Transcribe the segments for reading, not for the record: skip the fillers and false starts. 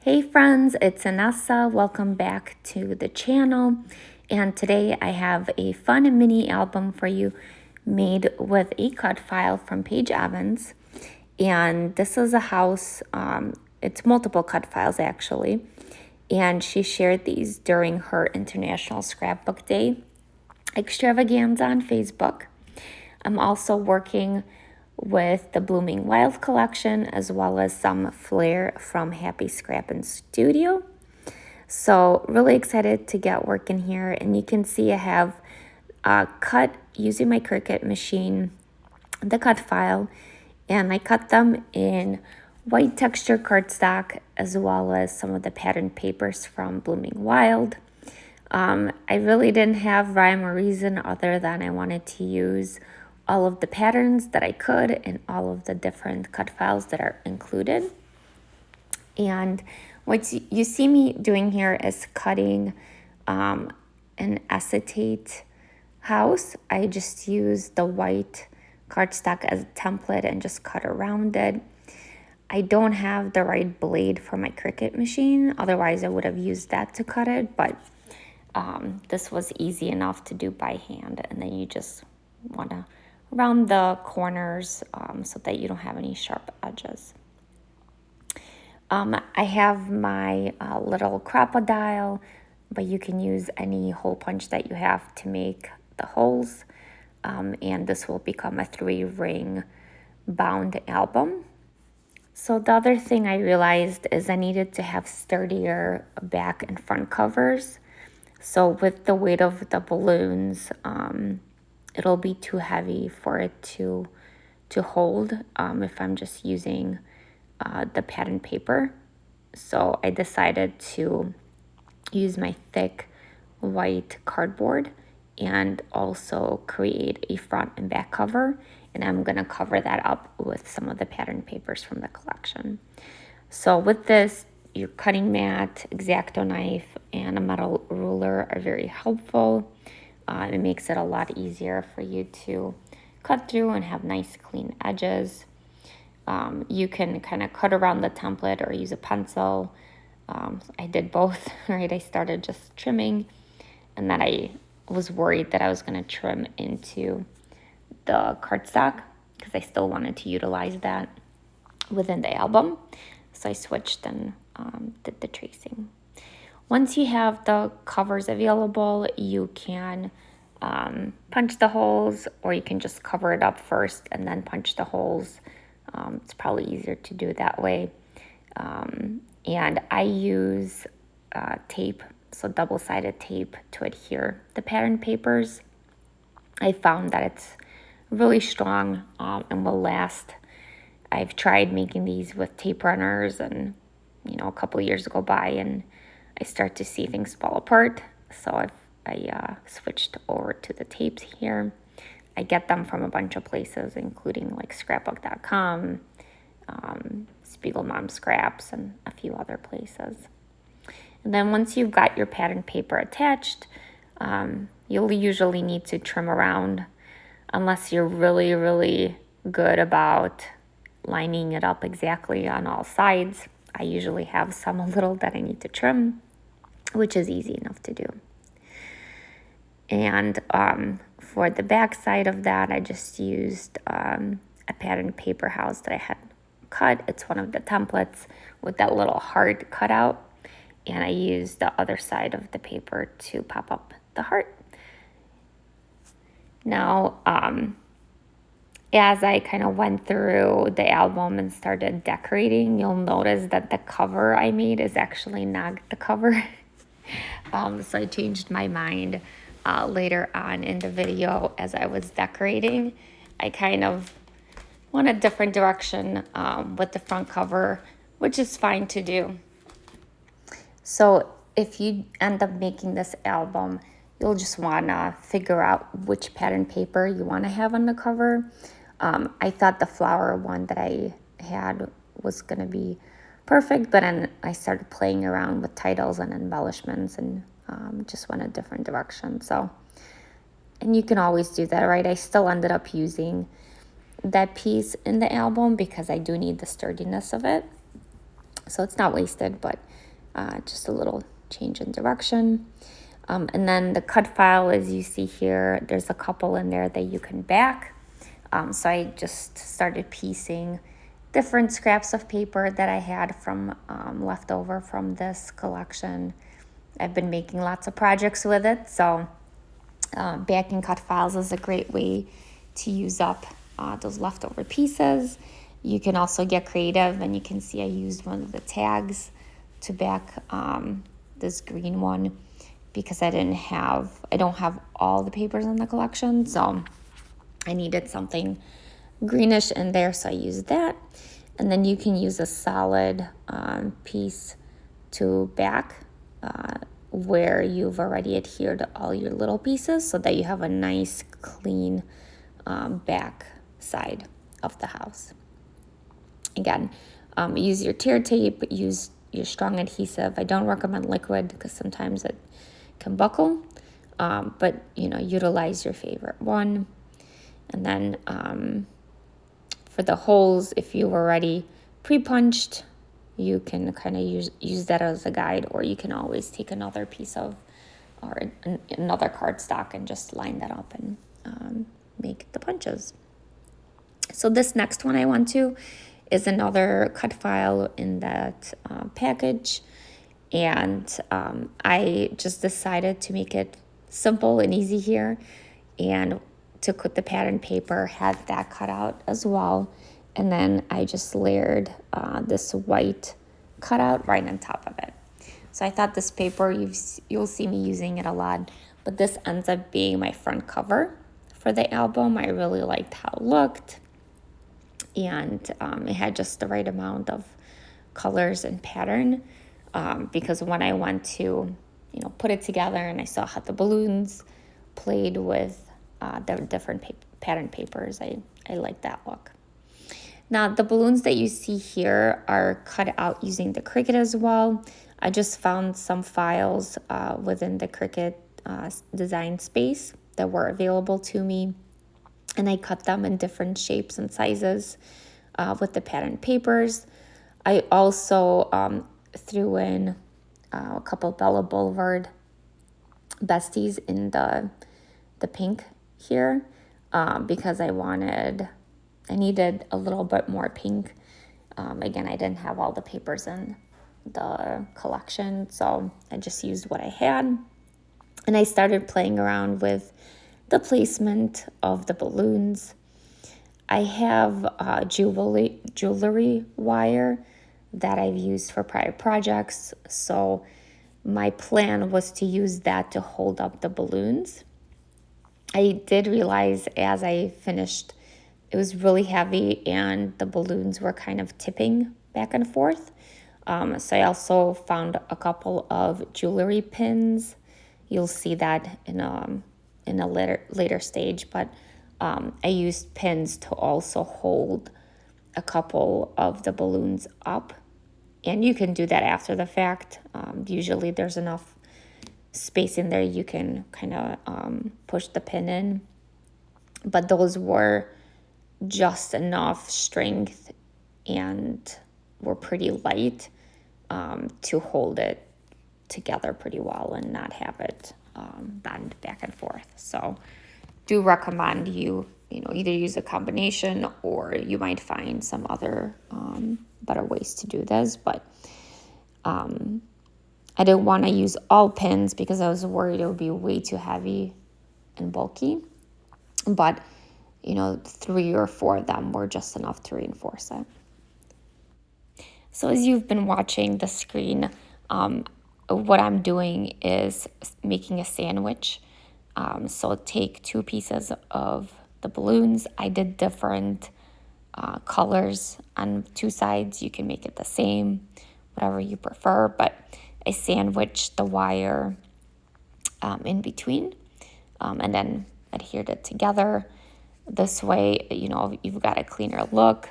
Hey friends, it's Anessa. Welcome back to the channel. And today I have a fun mini album for you made with a cut file from Paige Evans. And this is a house, it's multiple cut files actually. And she shared these during her International Scrapbook Day extravaganza on Facebook. I'm also working with the Blooming Wild collection as well as some flair from Scrappin Studio. So really excited to get working here, and you can see I have cut using my Cricut machine the cut file, and I cut them in white texture cardstock as well as some of the pattern papers from Blooming Wild. I really didn't have rhyme or reason other than I wanted to use all of the patterns that I could and all of the different cut files that are included. And what you see me doing here is cutting an acetate house. I just use the white cardstock as a template and just cut around it. I don't have the right blade for my Cricut machine, otherwise I would have used that to cut it, but this was easy enough to do by hand. And then you just want to round the corners so that you don't have any sharp edges. I have my little crocodile, but you can use any hole punch that you have to make the holes. And this will become a 3-ring bound album. So the other thing I realized is I needed to have sturdier back and front covers. So with the weight of the balloons, it'll be too heavy for it to hold if I'm just using the pattern paper. So I decided to use my thick white cardboard and also create a front and back cover. And I'm going to cover that up with some of the pattern papers from the collection. So with this, your cutting mat, X-Acto knife, and a metal ruler are very helpful. It makes it a lot easier for you to cut through and have nice clean edges. You can kind of cut around the template or use a pencil. I did both, right? I started just trimming, and then I was worried that I was going to trim into the cardstock because I still wanted to utilize that within the album. So I switched and did the tracing. Once you have the covers available, you can punch the holes, or you can just cover it up first and then punch the holes. It's probably easier to do it that way. And I use tape, so double-sided tape, to adhere the pattern papers. I found that it's really strong and will last. I've tried making these with tape runners, and a couple of years go by and I start to see things fall apart. So I switched over to the tapes here. I get them from a bunch of places, including like scrapbook.com, Spiegel Mom Scraps, and a few other places. And then once you've got your pattern paper attached, you'll usually need to trim around unless you're really, really good about lining it up exactly on all sides. I usually have some a little that I need to trim, which is easy enough to do. And for the back side of that, I just used a pattern paper house that I had cut. It's one of the templates with that little heart cut out. And I used the other side of the paper to pop up the heart. Now, as I kind of went through the album and started decorating, you'll notice that the cover I made is actually not the cover. So I changed my mind later on in the video as I was decorating. I kind of went a different direction with the front cover, which is fine to do. So if you end up making this album, you'll just want to figure out which pattern paper you want to have on the cover. I thought the flower one that I had was going to be perfect, but then I started playing around with titles and embellishments and just went a different direction. So, and you can always do that, right? I still ended up using that piece in the album because I do need the sturdiness of it. So it's not wasted, but just a little change in direction. And then the cut file, as you see here, there's a couple in there that you can back. So I just started piecing different scraps of paper that I had from left over from this collection. I've been making lots of projects with it, so backing cut files is a great way to use up those leftover pieces. You can also get creative, and you can see I used one of the tags to back this green one because I don't have all the papers in the collection, so I needed something greenish in there, so I used that. And then you can use a solid piece to back where you've already adhered all your little pieces so that you have a nice clean back side of the house. Again, use your tear tape, use your strong adhesive. I don't recommend liquid because sometimes it can buckle, but utilize your favorite one. And then for the holes, if you were already pre-punched, you can kind of use that as a guide, or you can always take another piece of or another cardstock and just line that up and make the punches. So this next one I want to is another cut file in that package, and I just decided to make it simple and easy here, and took with the pattern paper, had that cut out as well, and then I just layered this white cutout right on top of it. So I thought this paper, you'll see me using it a lot, but this ends up being my front cover for the album. I really liked how it looked, and it had just the right amount of colors and pattern because when I went to put it together and I saw how the balloons played with the different pattern papers, I like that look. Now the balloons that you see here are cut out using the Cricut as well. I just found some files within the Cricut design space that were available to me, and I cut them in different shapes and sizes with the pattern papers. I also threw in a couple Bella Boulevard besties in the pink here because I needed a little bit more pink. Again, I didn't have all the papers in the collection, so I just used what I had. And I started playing around with the placement of the balloons. I have jewelry wire that I've used for prior projects, so my plan was to use that to hold up the balloons. I did realize as I finished, it was really heavy and the balloons were kind of tipping back and forth. So I also found a couple of jewelry pins. You'll see that in a later stage, but I used pins to also hold a couple of the balloons up. And you can do that after the fact. Usually there's enough space in there you can kind of push the pin in. But those were just enough strength and were pretty light to hold it together pretty well and not have it bend back and forth. So do recommend you either use a combination or you might find some other better ways to do this. But I didn't want to use all pins because I was worried it would be way too heavy and bulky. But 3 or 4 of them were just enough to reinforce it. So as you've been watching the screen, what I'm doing is making a sandwich. So take 2 pieces of the balloons. I did different colors on 2 sides. You can make it the same, whatever you prefer, but I sandwiched the wire in between and then adhered it together. This way, you've got a cleaner look.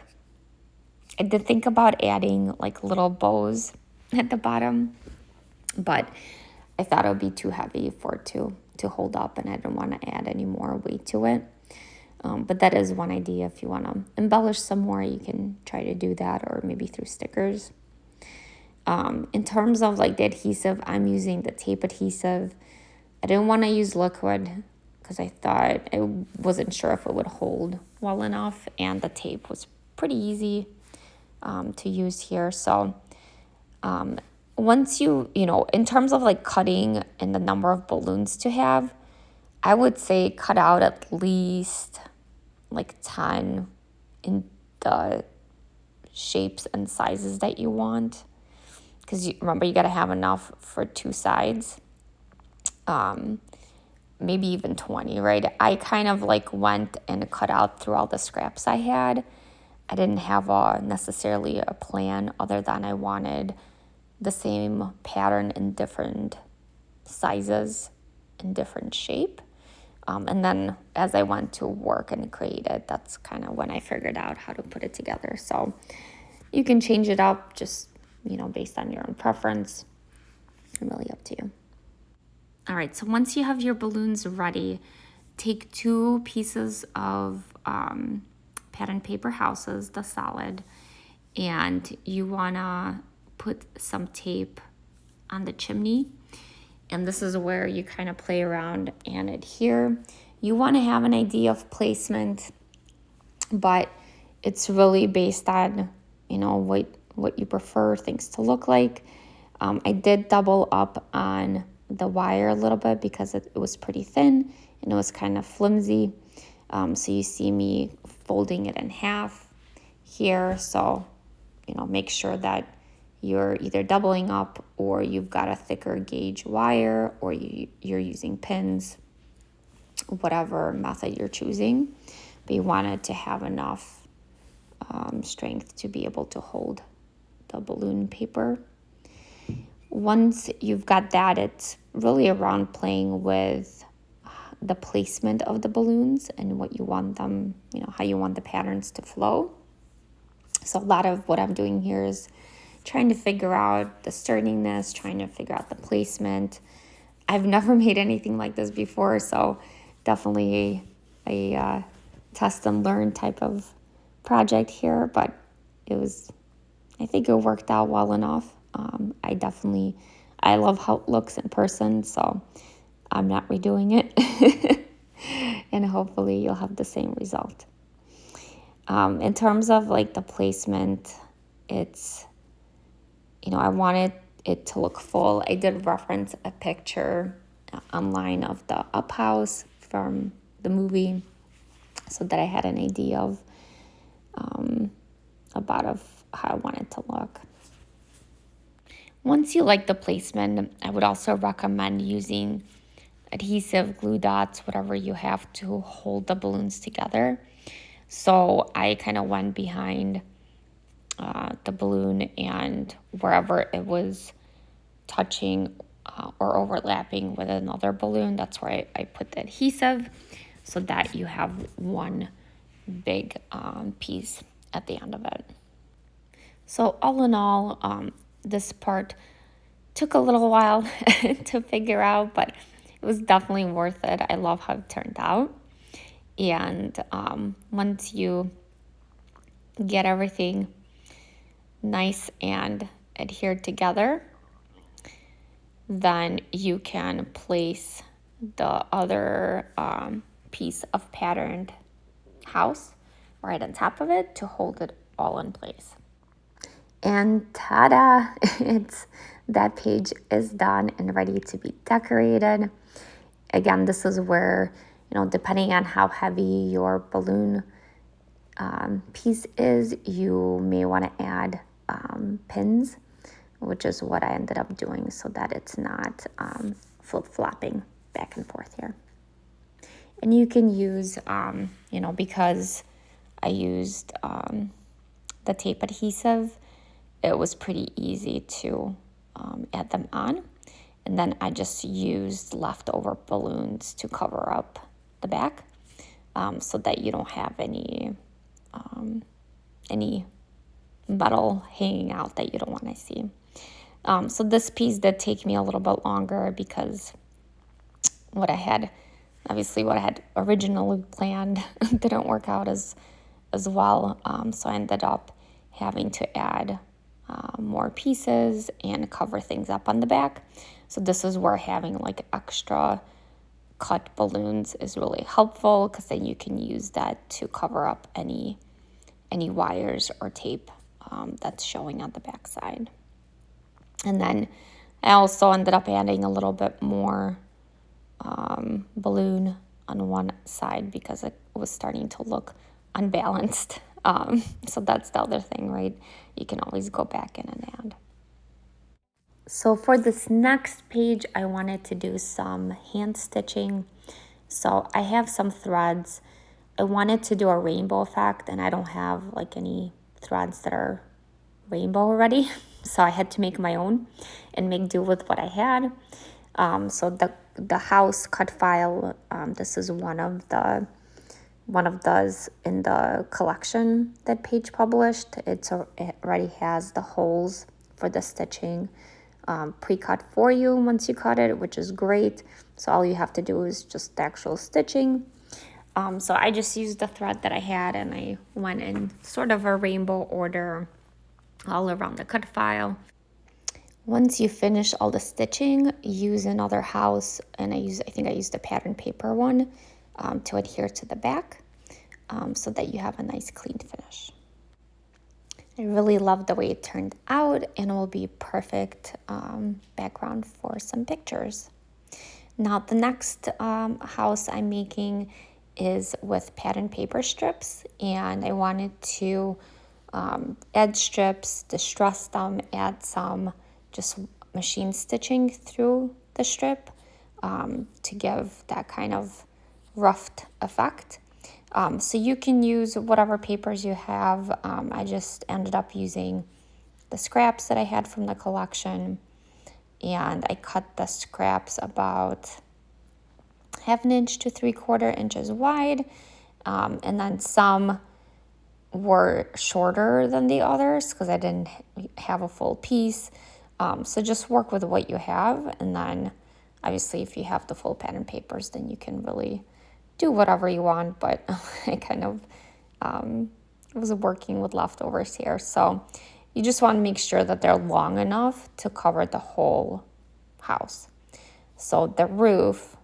I did think about adding like little bows at the bottom, but I thought it would be too heavy for it to hold up, and I didn't want to add any more weight to it. But that is one idea. If you want to embellish some more, you can try to do that, or maybe through stickers. In terms of like the adhesive, I'm using the tape adhesive. I didn't want to use liquid because I wasn't sure if it would hold well enough, and the tape was pretty easy to use here. So once in terms of like cutting and the number of balloons to have, I would say cut out at least like 10 in the shapes and sizes that you want. Because remember, you got to have enough for 2 sides. Maybe even 20, right? I kind of like went and cut out through all the scraps I had. I didn't have necessarily a plan other than I wanted the same pattern in different sizes and different shape. And then as I went to work and create it, that's kind of when I figured out how to put it together. So you can change it up just, based on your own preference. Really up to you. All right, so once you have your balloons ready, take 2 pieces of pattern paper houses, the solid, and you wanna put some tape on the chimney. And this is where you kind of play around and adhere. You want to have an idea of placement, but it's really based on, what you prefer things to look like. I did double up on the wire a little bit because it was pretty thin and it was kind of flimsy. So you see me folding it in half here. So, make sure that you're either doubling up or you've got a thicker gauge wire or you're using pins, whatever method you're choosing. But you want it to have enough strength to be able to hold the balloon paper. Once you've got that, it's really around playing with the placement of the balloons and what you want them, how you want the patterns to flow. So a lot of what I'm doing here is trying to figure out the sturdiness, trying to figure out the placement. I've never made anything like this before, so definitely a test and learn type of project here, but I think it worked out well enough. I love how it looks in person, so I'm not redoing it. And hopefully you'll have the same result. In terms of like the placement, it's, I wanted it to look full. I did reference a picture online of the Up House from the movie so that I had an idea of how I wanted to look. Once you like the placement, I would also recommend using adhesive, glue dots, whatever you have to hold the balloons together. So I kind of went behind the balloon, and wherever it was touching or overlapping with another balloon, that's where I put the adhesive so that you have one big piece at the end of it. So all in all, this part took a little while to figure out, but it was definitely worth it. I love how it turned out. And once you get everything nice and adhered together, then you can place the other piece of patterned house right on top of it to hold it all in place. And ta-da! That page is done and ready to be decorated. Again, this is where, depending on how heavy your balloon piece is, you may want to add pins, which is what I ended up doing so that it's not flip-flopping back and forth here. And you can use, because I used the tape adhesive, it was pretty easy to add them on. And then I just used leftover balloons to cover up the back so that you don't have any metal hanging out that you don't want to see. So this piece did take me a little bit longer because what I had originally planned didn't work out as well. So I ended up having to add more pieces and cover things up on the back. So this is where having like extra cut balloons is really helpful, because then you can use that to cover up any wires or tape that's showing on the back side. And then I also ended up adding a little bit more balloon on one side because it was starting to look unbalanced. So that's the other thing, right? You can always go back in and add. So for this next page, I wanted to do some hand stitching. So I have some threads. I wanted to do a rainbow effect, and I don't have like any threads that are rainbow already. So I had to make my own and make do with what I had. So the house cut file, this is one of those in the collection that Paige published. It already has the holes for the stitching pre-cut for you once you cut it, which is great. So all you have to do is just the actual stitching. So I just used the thread that I had, and I went in sort of a rainbow order all around the cut file. Once you finish all the stitching, use another house, and I think I used the pattern paper one to adhere to the back so that you have a nice clean finish. I really love the way it turned out, and it will be perfect background for some pictures. Now the next house I'm making is with pattern paper strips, and I wanted to add strips, distress them, add some just machine stitching through the strip to give that kind of roughed effect. So you can use whatever papers you have. I just ended up using the scraps that I had from the collection, and I cut the scraps about 1/2 inch to 3/4 inches wide, and then some were shorter than the others because I didn't have a full piece. So just work with what you have, and then obviously if you have the full pattern papers, then you can really do whatever you want, but I kind of was working with leftovers here. So you just want to make sure that they're long enough to cover the whole house. So the roof,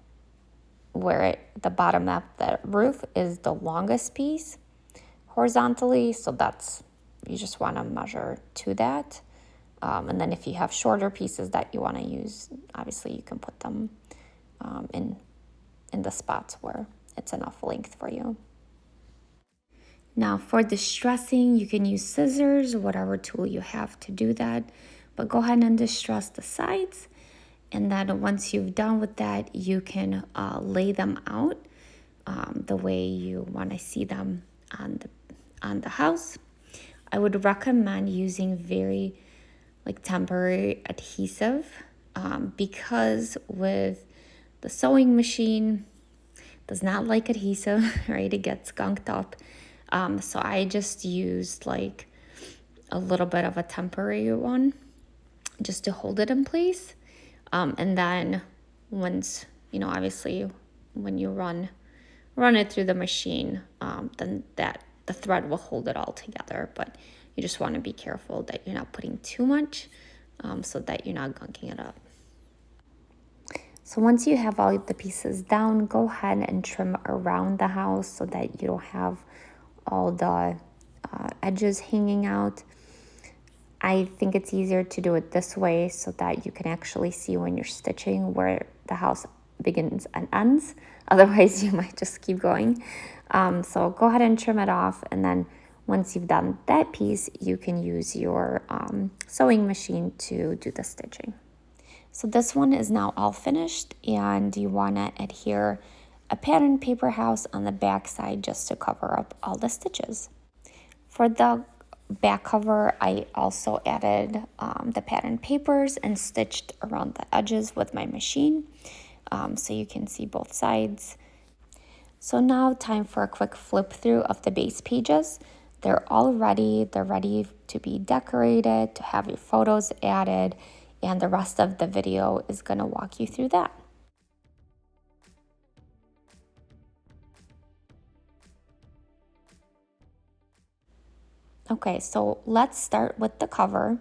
the bottom of the roof is the longest piece horizontally, so you just want to measure to that. And then if you have shorter pieces that you want to use, obviously you can put them in the spots where it's enough length for you. Now for distressing, you can use scissors, whatever tool you have to do that, but go ahead and distress the sides, and then once you've done with that, you can lay them out the way you want to see them on the house. I would recommend using very temporary adhesive because with the sewing machine does not like adhesive, right? It gets gunked up. So I just used a little bit of a temporary one just to hold it in place. And then once, obviously when you run it through the machine, then the thread will hold it all together. But you just want to be careful that you're not putting too much so that you're not gunking it up. So once you have all the pieces down, go ahead and trim around the house so that you don't have all the edges hanging out. I think it's easier to do it this way so that you can actually see when you're stitching where the house begins and ends. Otherwise, you might just keep going. So go ahead and trim it off, and then once you've done that piece, you can use your sewing machine to do the stitching. So this one is now all finished, and you want to adhere a pattern paper house on the back side just to cover up all the stitches. For the back cover, I also added the pattern papers and stitched around the edges with my machine so you can see both sides. So now time for a quick flip through of the base pages. They're all ready. They're ready to be decorated, to have your photos added, and the rest of the video is going to walk you through that. Okay, so let's start with the cover.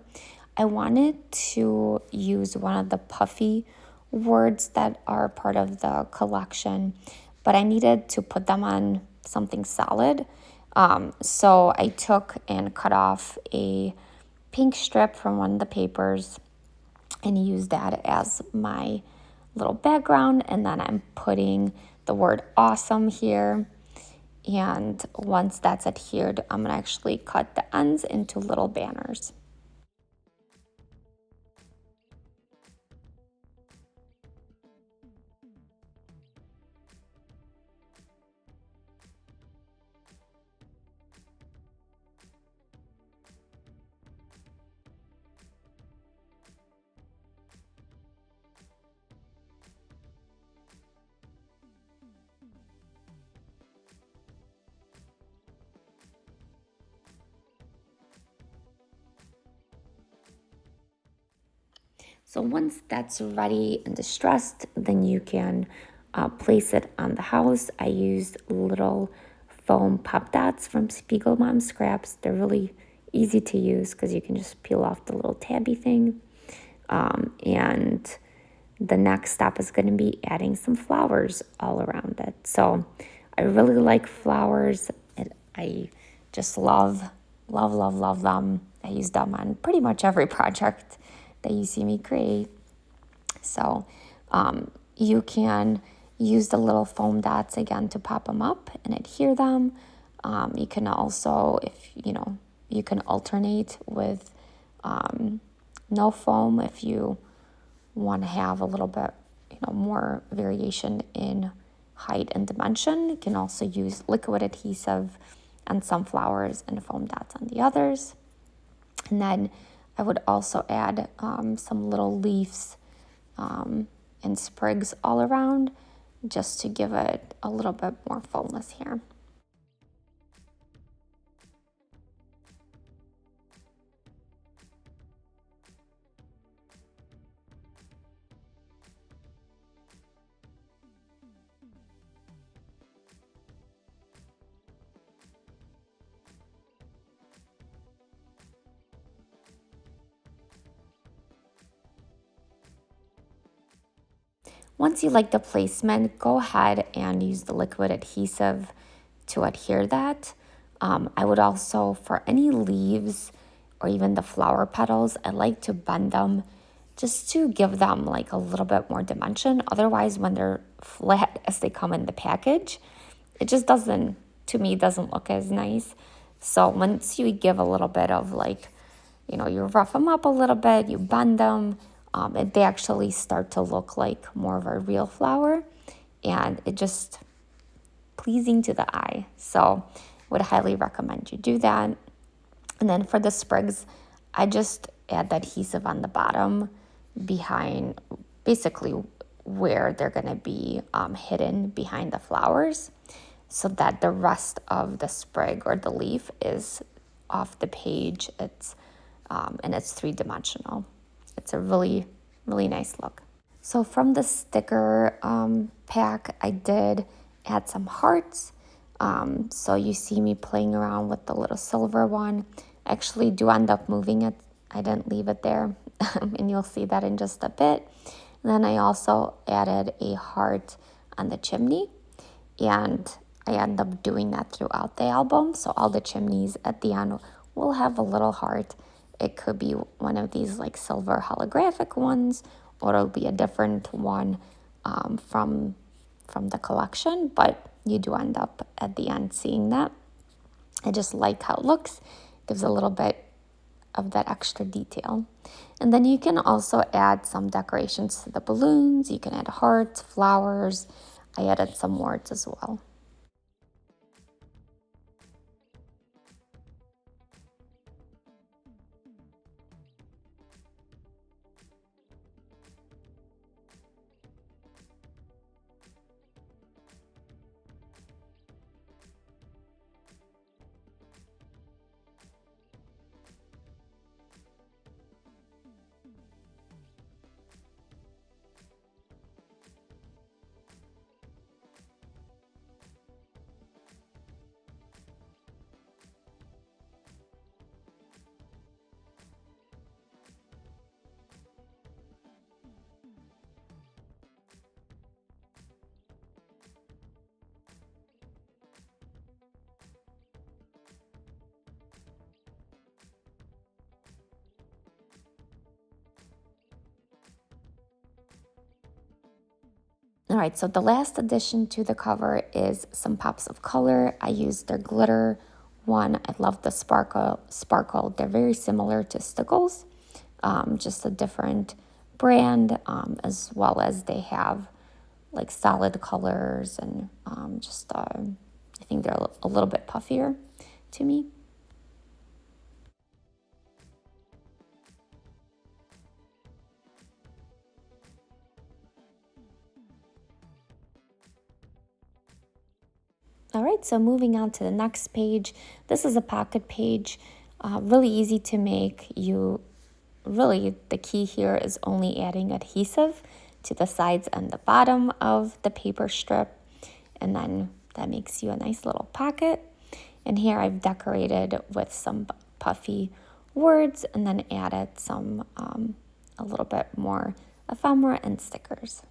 I wanted to use one of the puffy words that are part of the collection, but I needed to put them on something solid. So I took and cut off a pink strip from one of the papers and used that as my little background. And then I'm putting the word awesome here. And once that's adhered, I'm gonna actually cut the ends into little banners. So once that's ready and distressed, then you can place it on the house. I used little foam pop dots from Spiegel Mom Scraps. They're really easy to use because you can just peel off the little tabby thing. And the next step is going to be adding some flowers all around it. So I really like flowers. I just love, love, love, love them. I use them on pretty much every project that you see me create. So you can use the little foam dots again to pop them up and adhere them. You can also, if you can alternate with no foam if you want to have a little bit, more variation in height and dimension. You can also use liquid adhesive on some flowers and foam dots on the others. And then I would also add some little leaves and sprigs all around just to give it a little bit more fullness here. Once you like the placement, go ahead and use the liquid adhesive to adhere that. I would also, for any leaves or even the flower petals, I like to bend them just to give them like a little bit more dimension. Otherwise, when they're flat as they come in the package, it just doesn't, to me, doesn't look as nice. So once you give a little bit of like, you rough them up a little bit, you bend them, they actually start to look like more of a real flower, and it just pleasing to the eye. So would highly recommend you do that. And then for the sprigs, I just add the adhesive on the bottom behind, basically where they're going to be hidden behind the flowers, so that the rest of the sprig or the leaf is off the page. And it's three-dimensional. It's a really, really nice look. So from the sticker pack, I did add some hearts. So you see me playing around with the little silver one. I actually do end up moving it. I didn't leave it there, and you'll see that in just a bit. And then I also added a heart on the chimney, and I end up doing that throughout the album. So all the chimneys at the end will have a little heart. It could be one of these like silver holographic ones, or it'll be a different one from the collection, but you do end up at the end seeing that. I just like how it looks. Gives a little bit of that extra detail. And then you can also add some decorations to the balloons. You can add hearts, flowers. I added some words as well. All right, so the last addition to the cover is some pops of color. I used their glitter one. I love the sparkle. They're very similar to Stickles, just a different brand, as well as they have like solid colors and I think they're a little bit puffier to me. All right, so moving on to the next page. This is a pocket page, really easy to make. Really, the key here is only adding adhesive to the sides and the bottom of the paper strip, and then that makes you a nice little pocket. And here I've decorated with some puffy words and then added some a little bit more ephemera and stickers.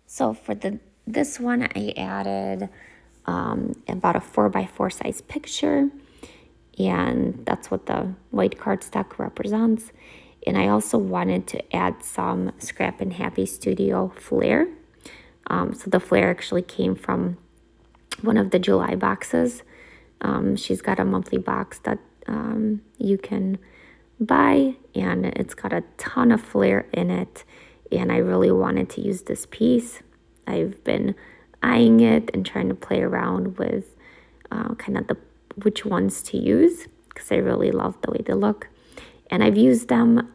So for this one, I added about a 4x4 size picture, and that's what the white cardstock represents. And I also wanted to add some Scrappin Happy Studio flair. So the flair actually came from one of the July boxes. She's got a monthly box that you can buy, and it's got a ton of flair in it. And I really wanted to use this piece. I've been eyeing it and trying to play around with kind of which ones to use because I really love the way they look. And I've used them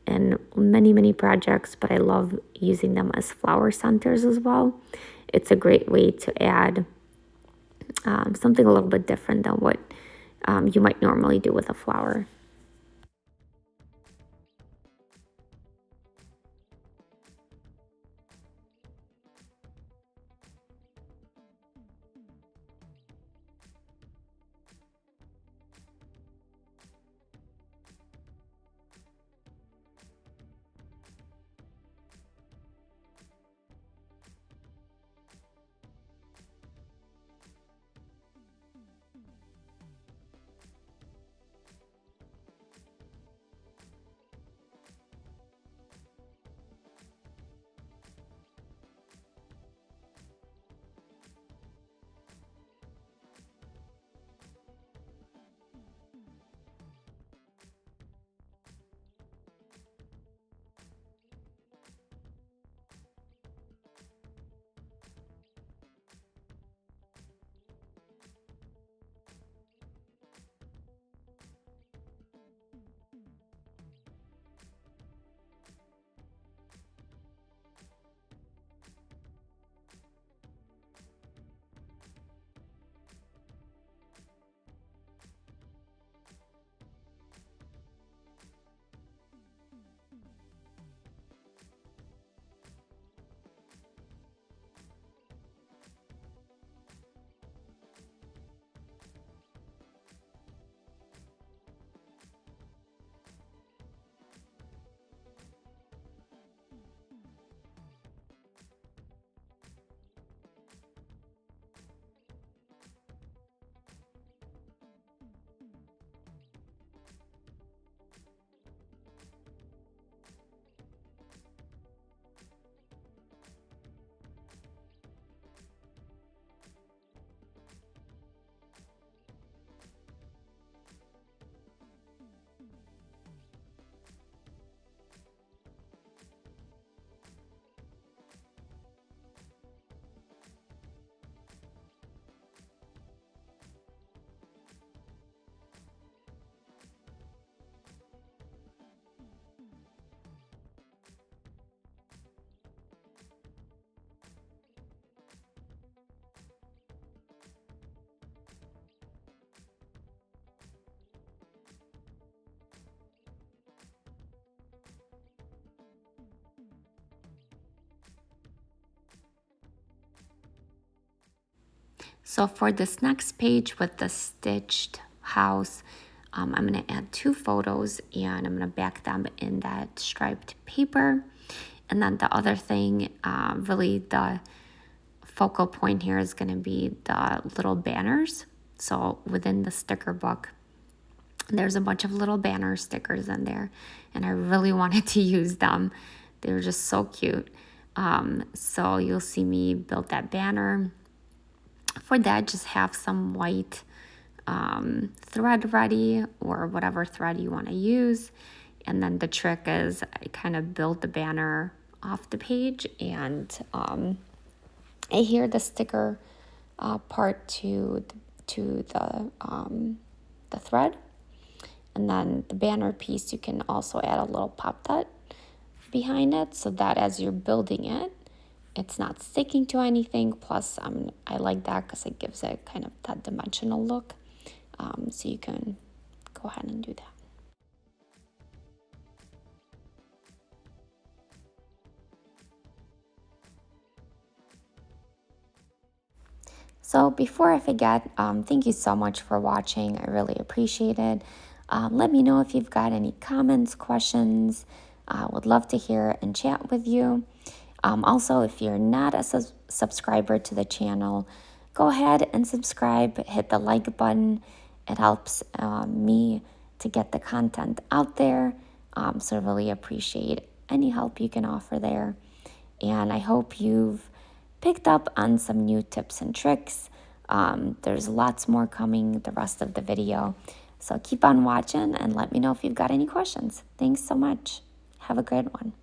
in many projects, but I love using them as flower centers as well. It's a great way to add something a little bit different than what you might normally do with a flower. So for this next page with the stitched house, I'm going to add 2 photos and I'm going to back them in that striped paper. And then the other thing, really the focal point here is going to be the little banners. So within the sticker book, there's a bunch of little banner stickers in there, and I really wanted to use them. They were just so cute. So you'll see me build that banner. For that, just have some white thread ready, or whatever thread you want to use. And then the trick is I kind of build the banner off the page and adhere the sticker part to the thread. And then the banner piece, you can also add a little pop dot behind it so that as you're building it, it's not sticking to anything. Plus, I like that because it gives it kind of that dimensional look. So you can go ahead and do that. So before I forget, thank you so much for watching. I really appreciate it. Let me know if you've got any comments, questions. Would love to hear and chat with you. Also, if you're not a subscriber to the channel, go ahead and subscribe. Hit the like button. It helps me to get the content out there. So I really appreciate any help you can offer there. And I hope you've picked up on some new tips and tricks. There's lots more coming the rest of the video. So keep on watching and let me know if you've got any questions. Thanks so much. Have a good one.